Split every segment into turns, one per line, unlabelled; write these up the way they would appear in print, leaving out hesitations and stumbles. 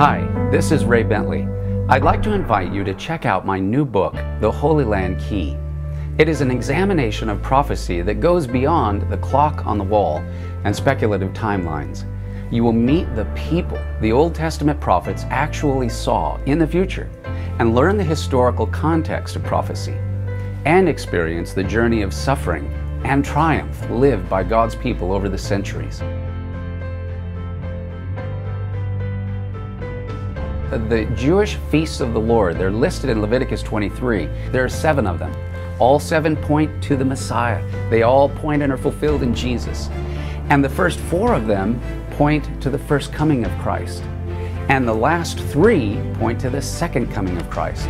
Hi, this is Ray Bentley. I'd like to invite you to check out my new book, The Holy Land Key. It is an examination of prophecy that goes beyond the clock on the wall and speculative timelines. You will meet the people the Old Testament prophets actually saw in the future and learn the historical context of prophecy and experience the journey of suffering and triumph lived by God's people over the centuries. The Jewish feasts of the Lord, they're listed in Leviticus 23. There are 7 of them. All 7 point to the Messiah. They all point and are fulfilled in Jesus. And the first 4 of them point to the first coming of Christ. And the last 3 point to the second coming of Christ.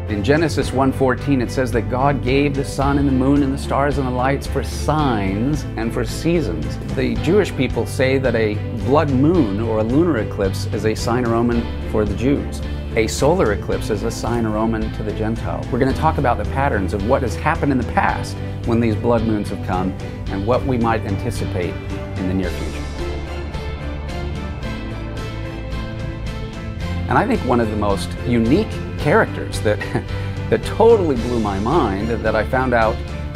In Genesis 1:14, it says that God gave the sun and the moon and the stars and the lights for signs and for seasons. The Jewish people say that a blood moon or a lunar eclipse is a sign or omen for the Jews. A solar eclipse is a sign or omen to the Gentiles. We're going to talk about the patterns of what has happened in the past when these blood moons have come and what we might anticipate in the near future. And I think one of the most unique characters that totally blew my mind, that I found out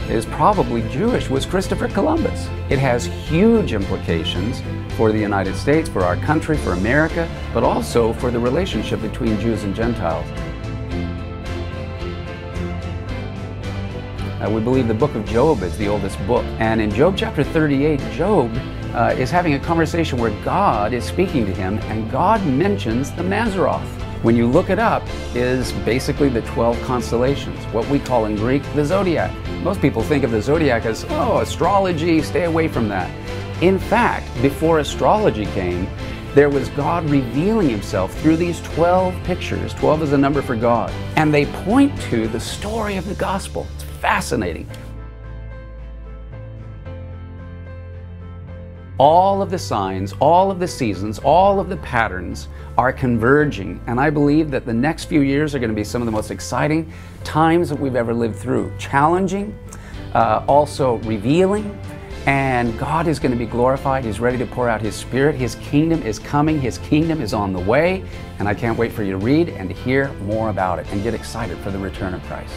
is probably Jewish, was Christopher Columbus. It has huge implications for the United States, for our country, for America, but also for the relationship between Jews and Gentiles. We believe the book of Job is the oldest book. And in Job chapter 38, Job is having a conversation where God is speaking to him, and God mentions the Mazzaroth. When you look it up, is basically the 12 constellations, what we call in Greek the zodiac. Most people think of the zodiac as, oh, astrology, stay away from that. In fact, before astrology came, there was God revealing himself through these 12 pictures. 12 is a number for God. And they point to the story of the gospel. It's fascinating. All of the signs, all of the seasons, all of the patterns are converging. And I believe that the next few years are going to be some of the most exciting times that we've ever lived through. Challenging, also revealing, and God is going to be glorified. He's ready to pour out His Spirit. His kingdom is coming. His kingdom is on the way. And I can't wait for you to read and to hear more about it and get excited for the return of Christ.